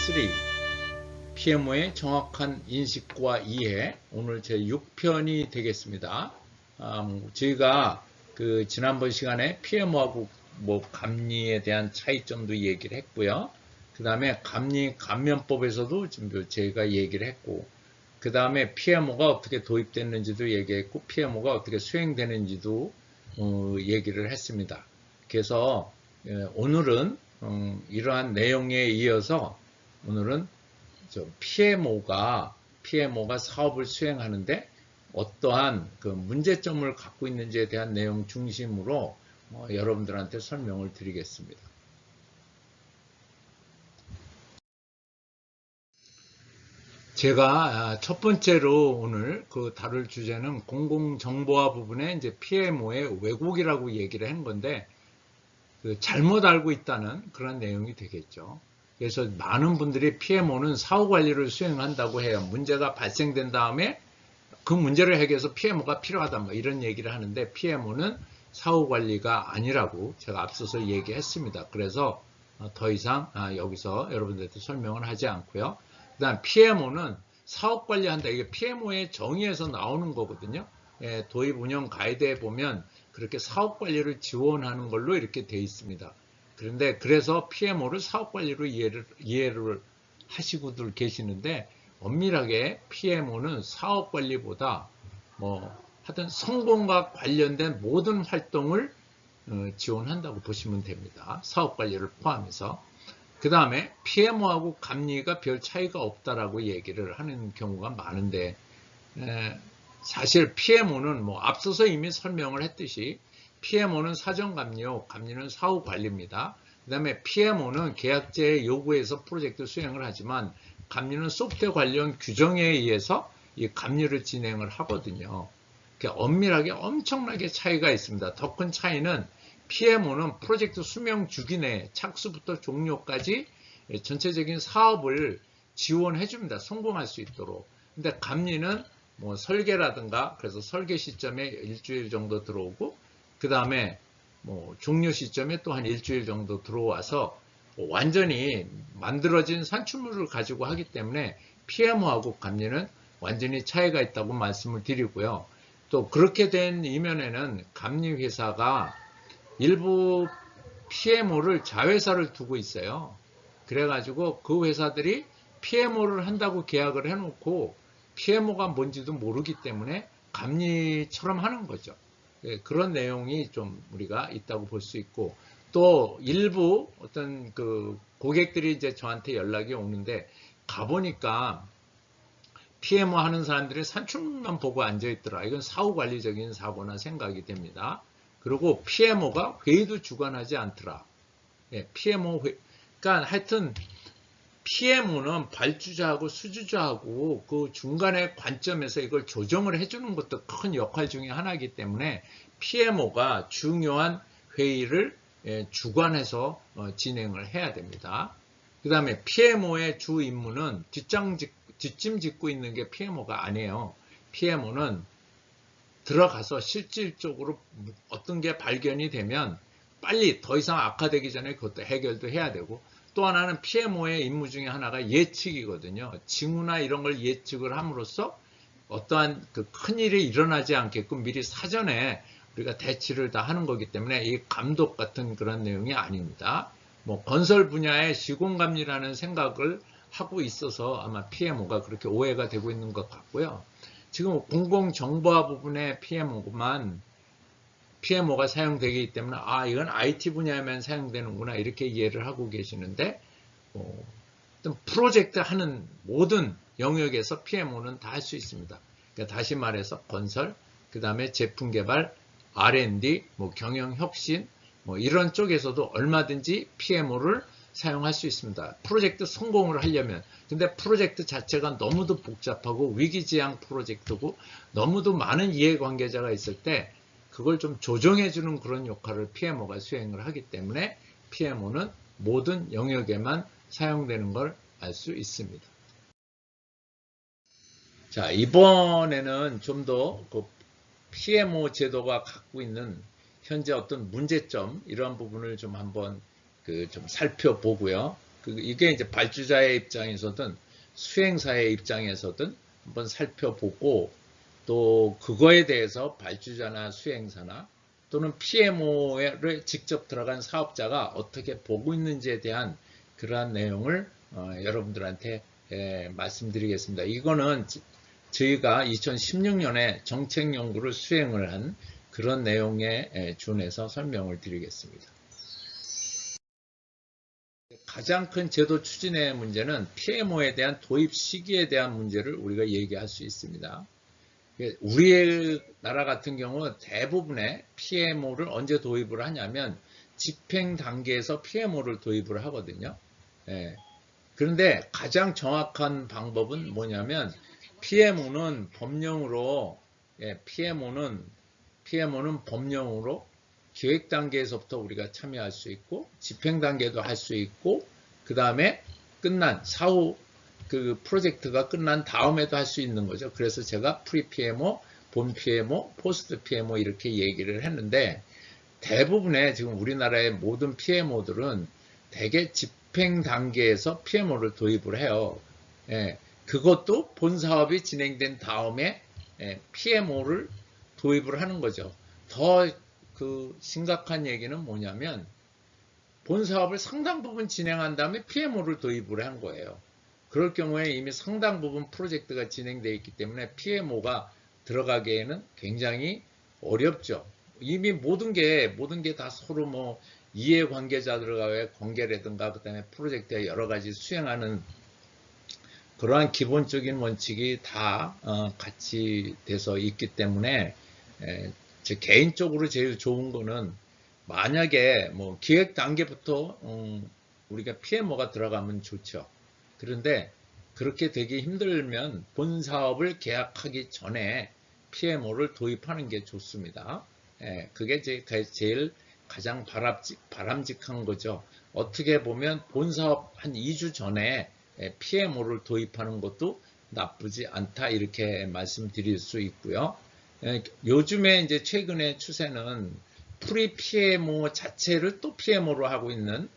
3 PMO의 정확한 인식과 이해, 오늘 제 6편이 되겠습니다. 저희가 지난번 시간에 PMO하고 감리에 대한 차이점도 얘기를 했고요. 그 다음에 감리 감면법에서도 좀 저희가 얘기를 했고, 그 다음에 PMO가 어떻게 도입됐는지도 얘기했고, PMO가 어떻게 수행되는지도 얘기를 했습니다. 그래서 오늘은 이러한 내용에 이어서 오늘은 PMO가 사업을 수행하는데 어떠한 문제점을 갖고 있는지에 대한 내용 중심으로 여러분들한테 설명을 드리겠습니다. 제가 첫 번째로 오늘 다룰 주제는 공공정보화 부분에 이제 PMO의 왜곡이라고 얘기를 한 건데, 잘못 알고 있다는 그런 내용이 되겠죠. 그래서 많은 분들이 PMO는 사후관리를 수행한다고 해요. 문제가 발생된 다음에 그 문제를 해결해서 PMO가 필요하다 이런 얘기를 하는데, PMO는 사후관리가 아니라고 제가 앞서서 얘기했습니다. 그래서 더 이상 여기서 여러분들한테 설명을 하지 않고요. 그 다음 PMO는 사업관리한다. 이게 PMO의 정의에서 나오는 거거든요. 도입 운영 가이드에 보면 그렇게 사업관리를 지원하는 걸로 이렇게 돼 있습니다. 그런데 그래서 PMO를 사업관리로 이해를 하시고들 계시는데, 엄밀하게 PMO는 사업관리보다 하여튼 성공과 관련된 모든 활동을 지원한다고 보시면 됩니다. 사업관리를 포함해서. 그 다음에 PMO하고 감리가 별 차이가 없다라고 얘기를 하는 경우가 많은데, 사실 PMO는 앞서서 이미 설명을 했듯이 PMO는 사전감리요, 감리는 사후관리입니다. 그 다음에 PMO는 계약제의 요구에서 프로젝트 수행을 하지만, 감리는 소프트웨어 관련 규정에 의해서 이 감리를 진행을 하거든요. 엄밀하게 엄청나게 차이가 있습니다. 더 큰 차이는 PMO는 프로젝트 수명 주기 내 착수부터 종료까지 전체적인 사업을 지원해 줍니다. 성공할 수 있도록. 근데 감리는 설계라든가, 그래서 설계 시점에 일주일 정도 들어오고, 그 다음에 종료 시점에 또 한 일주일 정도 들어와서 완전히 만들어진 산출물을 가지고 하기 때문에 PMO하고 감리는 완전히 차이가 있다고 말씀을 드리고요. 또 그렇게 된 이면에는 감리 회사가 일부 PMO를 자회사를 두고 있어요. 그래가지고 그 회사들이 PMO를 한다고 계약을 해놓고 PMO가 뭔지도 모르기 때문에 감리처럼 하는 거죠. 그런 내용이 좀 우리가 있다고 볼 수 있고, 또 일부 어떤 고객들이 이제 저한테 연락이 오는데, 가보니까 PMO 하는 사람들이 산출물만 보고 앉아있더라. 이건 사후관리적인 사고나 생각이 됩니다. 그리고 PMO가 회의도 주관하지 않더라. PMO 그러니까 하여튼 PMO는 발주자하고 수주자하고 그 중간의 관점에서 이걸 조정을 해주는 것도 큰 역할 중에 하나이기 때문에 PMO가 중요한 회의를 주관해서 진행을 해야 됩니다. 그 다음에 PMO의 주 임무는 뒷짐 짓고 있는 게 PMO가 아니에요. PMO는 들어가서 실질적으로 어떤 게 발견이 되면 빨리 더 이상 악화되기 전에 그것도 해결도 해야 되고, 또 하나는 PMO의 임무 중에 하나가 예측이거든요. 징후나 이런 걸 예측을 함으로써 어떠한 큰 일이 일어나지 않게끔 미리 사전에 우리가 대치를 다 하는 거기 때문에 이 감독 같은 그런 내용이 아닙니다. 건설 분야의 시공감리라는 생각을 하고 있어서 아마 PMO가 그렇게 오해가 되고 있는 것 같고요. 지금 공공정보화 부분의 PMO가 사용되기 때문에 이건 IT 분야에만 사용되는구나 이렇게 이해를 하고 계시는데, 어떤 프로젝트 하는 모든 영역에서 PMO는 다 할 수 있습니다. 그러니까 다시 말해서 건설, 그 다음에 제품 개발, R&D, 경영혁신 이런 쪽에서도 얼마든지 PMO를 사용할 수 있습니다. 프로젝트 성공을 하려면. 근데 프로젝트 자체가 너무도 복잡하고 위기지향 프로젝트고 너무도 많은 이해관계자가 있을 때 그걸 좀 조정해주는 그런 역할을 PMO가 수행을 하기 때문에 PMO는 모든 영역에만 사용되는 걸 알 수 있습니다. 자, 이번에는 좀 더 PMO 제도가 갖고 있는 현재 어떤 문제점, 이런 부분을 좀 한번 좀 살펴보고요. 이게 이제 발주자의 입장에서든 수행사의 입장에서든 한번 살펴보고 또 그거에 대해서 발주자나 수행사나 또는 PMO를 직접 들어간 사업자가 어떻게 보고 있는지에 대한 그러한 내용을 여러분들한테 말씀드리겠습니다. 이거는 저희가 2016년에 정책 연구를 수행을 한 그런 내용에 준해서 설명을 드리겠습니다. 가장 큰 제도 추진의 문제는 PMO에 대한 도입 시기에 대한 문제를 우리가 얘기할 수 있습니다. 우리나라 같은 경우 대부분의 PMO를 언제 도입을 하냐면 집행 단계에서 PMO를 도입을 하거든요. 그런데 가장 정확한 방법은 뭐냐면 PMO는 법령으로 법령으로 기획 단계에서부터 우리가 참여할 수 있고 집행 단계도 할 수 있고 그 다음에 끝난 사후 그 프로젝트가 끝난 다음에도 할 수 있는 거죠. 그래서 제가 프리 PMO, 본 PMO, 포스트 PMO 이렇게 얘기를 했는데 대부분의 지금 우리나라의 모든 PMO들은 대개 집행 단계에서 PMO를 도입을 해요. 그것도 본 사업이 진행된 다음에 PMO를 도입을 하는 거죠. 더 그 심각한 얘기는 뭐냐면 본 사업을 상당 부분 진행한 다음에 PMO를 도입을 한 거예요. 그럴 경우에 이미 상당 부분 프로젝트가 진행되어 있기 때문에 PMO가 들어가기에는 굉장히 어렵죠. 이미 모든 게 다 서로 뭐 이해관계자들과의 관계라든가 그다음에 프로젝트에 여러 가지 수행하는 그러한 기본적인 원칙이 다 같이 돼서 있기 때문에 제 개인적으로 제일 좋은 거는 만약에 뭐 기획 단계부터 우리가 PMO가 들어가면 좋죠. 그런데 그렇게 되기 힘들면 본 사업을 계약하기 전에 PMO를 도입하는 게 좋습니다. 그게 제일 가장 바람직한 거죠. 어떻게 보면 본 사업 한 2주 전에 PMO를 도입하는 것도 나쁘지 않다 이렇게 말씀드릴 수 있고요. 요즘에 이제 최근의 추세는 프리 PMO 자체를 또 PMO로 하고 있는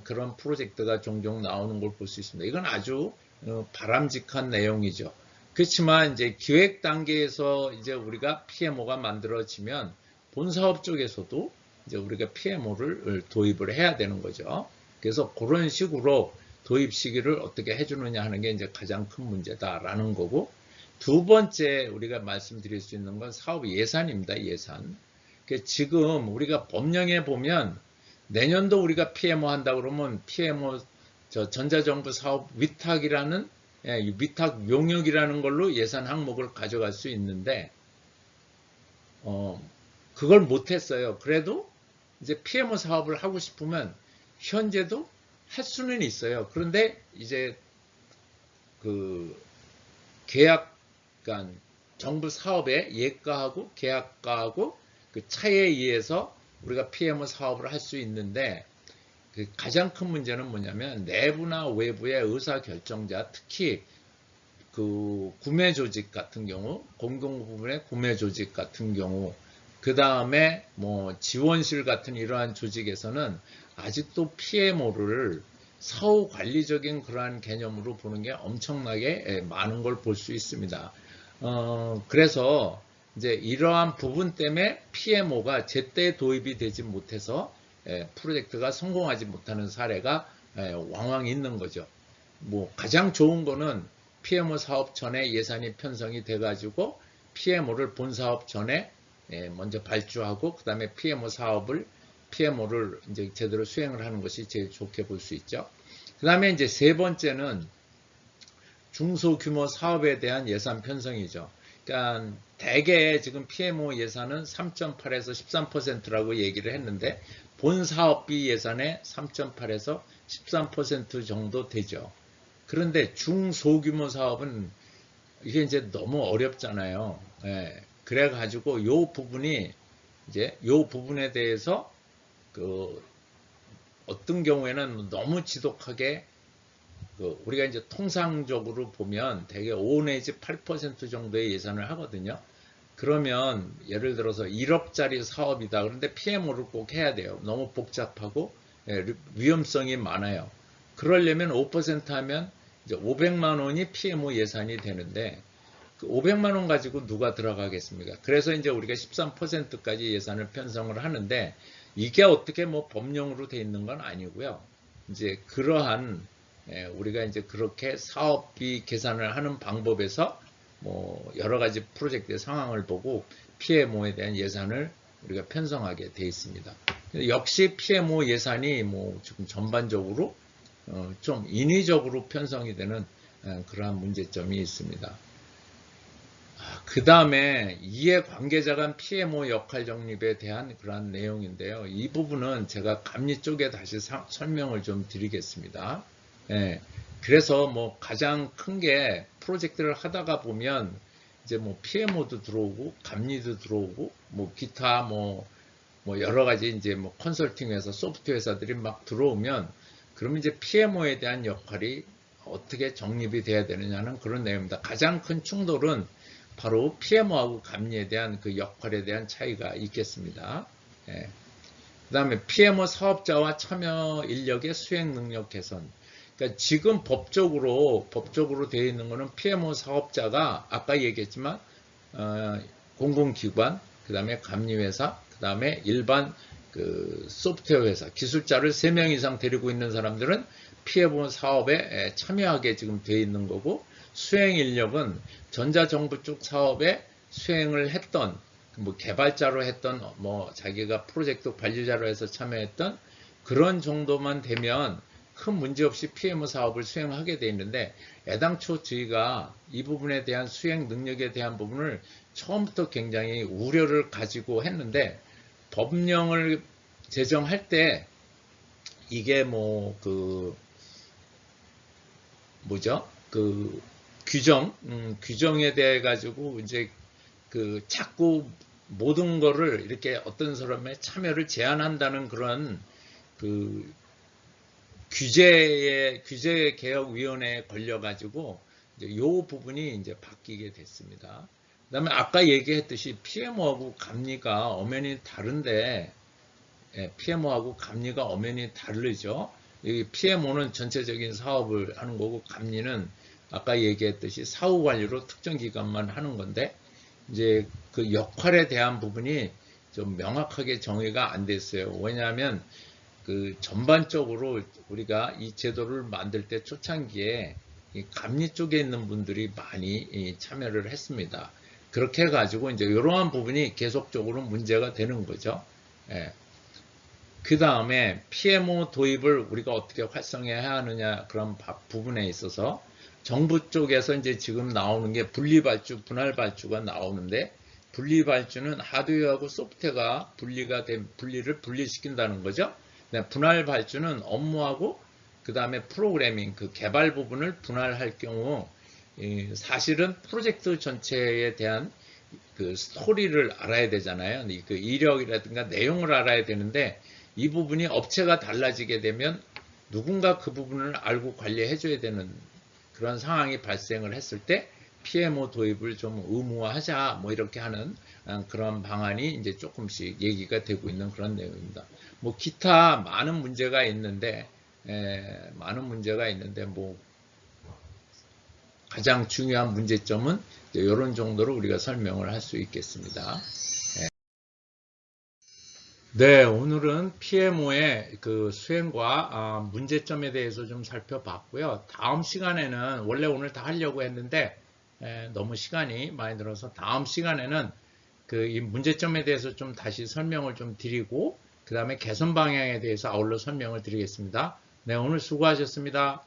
그런 프로젝트가 종종 나오는 걸 볼 수 있습니다. 이건 아주 바람직한 내용이죠. 그렇지만 이제 기획 단계에서 이제 우리가 PMO가 만들어지면 본 사업 쪽에서도 이제 우리가 PMO를 도입을 해야 되는 거죠. 그래서 그런 식으로 도입 시기를 어떻게 해주느냐 하는 게 이제 가장 큰 문제다라는 거고, 두 번째 우리가 말씀드릴 수 있는 건 사업 예산입니다. 예산. 지금 우리가 법령에 보면 내년도 우리가 PMO 한다 그러면 PMO 전자정부 사업 위탁이라는 위탁 용역이라는 걸로 예산 항목을 가져갈 수 있는데 그걸 못했어요. 그래도 이제 PMO 사업을 하고 싶으면 현재도 할 수는 있어요. 그런데 이제 그 계약, 그러니까 정부 사업의 예가하고 계약가하고 그 차이에 의해서 우리가 PMO 사업을 할 수 있는데 그 가장 큰 문제는 뭐냐면 내부나 외부의 의사결정자, 특히 그 구매 조직 같은 경우, 공공 부분의 구매 조직 같은 경우, 그 다음에 뭐 지원실 같은 이러한 조직에서는 아직도 PMO를 사후 관리적인 그러한 개념으로 보는 게 엄청나게 많은 걸 볼 수 있습니다. 그래서 이제 이러한 부분 때문에 PMO가 제때 도입이 되지 못해서 프로젝트가 성공하지 못하는 사례가 왕왕 있는 거죠. 뭐 가장 좋은 거는 PMO 사업 전에 예산이 편성이 돼가지고 PMO를 본 사업 전에 먼저 발주하고 그 다음에 PMO를 이제 제대로 수행을 하는 것이 제일 좋게 볼 수 있죠. 그 다음에 이제 세 번째는 중소규모 사업에 대한 예산 편성이죠. 그러니까 대개 지금 PMO 예산은 3.8에서 13%라고 얘기를 했는데 본 사업비 예산의 3.8에서 13% 정도 되죠. 그런데 중소규모 사업은 이게 이제 너무 어렵잖아요. 그래가지고 요 부분에 대해서 그 어떤 경우에는 너무 지독하게 우리가 이제 통상적으로 보면 대개 5 내지 8% 정도의 예산을 하거든요. 그러면 예를 들어서 1억짜리 사업이다. 그런데 PMO를 꼭 해야 돼요. 너무 복잡하고 위험성이 많아요. 그러려면 5% 하면 이제 500만 원이 PMO 예산이 되는데 그 500만 원 가지고 누가 들어가겠습니까? 그래서 이제 우리가 13%까지 예산을 편성을 하는데 이게 어떻게 뭐 법령으로 돼 있는 건 아니고요. 이제 그러한 우리가 이제 그렇게 사업비 계산을 하는 방법에서 뭐 여러 가지 프로젝트의 상황을 보고 PMO에 대한 예산을 우리가 편성하게 돼 있습니다. 역시 PMO 예산이 뭐 지금 전반적으로 좀 인위적으로 편성이 되는 그러한 문제점이 있습니다. 그 다음에 이해관계자 간 PMO 역할 정립에 대한 그러한 내용인데요. 이 부분은 제가 감리 쪽에 다시 설명을 좀 드리겠습니다. 그래서 뭐 가장 큰 게 프로젝트를 하다가 보면 이제 뭐 PMO도 들어오고 감리도 들어오고 뭐 기타 뭐 여러 가지 이제 뭐 컨설팅 회사, 소프트 회사들이 막 들어오면 그러면 이제 PMO에 대한 역할이 어떻게 정립이 돼야 되느냐는 그런 내용입니다. 가장 큰 충돌은 바로 PMO하고 감리에 대한 그 역할에 대한 차이가 있겠습니다. 그 다음에 PMO 사업자와 참여 인력의 수행 능력 개선. 그러니까 지금 법적으로 되어 있는 거는 PMO 사업자가 아까 얘기했지만 공공기관, 그 다음에 감리회사, 그 다음에 일반 그 소프트웨어 회사, 기술자를 3명 이상 데리고 있는 사람들은 PMO 사업에 참여하게 지금 되어 있는 거고, 수행 인력은 전자정부 쪽 사업에 수행을 했던, 뭐 개발자로 했던, 뭐 자기가 프로젝트 관리자로 해서 참여했던 그런 정도만 되면 큰 문제 없이 PMO 사업을 수행하게 되어 있는데, 애당초 저희가 이 부분에 대한 수행 능력에 대한 부분을 처음부터 굉장히 우려를 가지고 했는데, 법령을 제정할 때 이게 뭐 그 규정에 대해 가지고 이제 그 자꾸 모든 거를 이렇게 어떤 사람의 참여를 제한한다는 그런 그 규제개혁위원회에 걸려가지고 이제 요 부분이 이제 바뀌게 됐습니다. 그 다음에 아까 얘기했듯이 PMO하고 감리가 엄연히 다른데, PMO하고 감리가 엄연히 다르죠. 이 PMO는 전체적인 사업을 하는 거고, 감리는 아까 얘기했듯이 사후 관리로 특정 기간만 하는 건데, 이제 그 역할에 대한 부분이 좀 명확하게 정의가 안 됐어요. 왜냐하면 그 전반적으로 우리가 이 제도를 만들 때 초창기에 이 감리 쪽에 있는 분들이 많이 참여를 했습니다. 그렇게 해가지고 이제 이러한 부분이 계속적으로 문제가 되는 거죠. 그 다음에 PMO 도입을 우리가 어떻게 활성화해야 하느냐 그런 부분에 있어서 정부 쪽에서 이제 지금 나오는 게 분리발주, 분할발주가 나오는데, 분리발주는 하드웨어하고 소프트웨어가 분리를 분리시킨다는 거죠. 분할발주는 업무하고 그 다음에 프로그래밍, 그 개발 부분을 분할할 경우 사실은 프로젝트 전체에 대한 그 스토리를 알아야 되잖아요. 그 이력이라든가 내용을 알아야 되는데, 이 부분이 업체가 달라지게 되면 누군가 그 부분을 알고 관리해 줘야 되는 그런 상황이 발생을 했을 때 PMO 도입을 좀 의무화하자, 뭐 이렇게 하는 그런 방안이 이제 조금씩 얘기가 되고 있는 그런 내용입니다. 뭐 기타 많은 문제가 있는데 뭐 가장 중요한 문제점은 이런 정도로 우리가 설명을 할 수 있겠습니다. 네, 오늘은 PMO의 그 수행과 문제점에 대해서 좀 살펴봤고요. 다음 시간에는 원래 오늘 다 하려고 했는데 너무 시간이 많이 들어서 다음 시간에는 그 이 문제점에 대해서 좀 다시 설명을 좀 드리고, 그 다음에 개선 방향에 대해서 아울러 설명을 드리겠습니다. 네, 오늘 수고하셨습니다.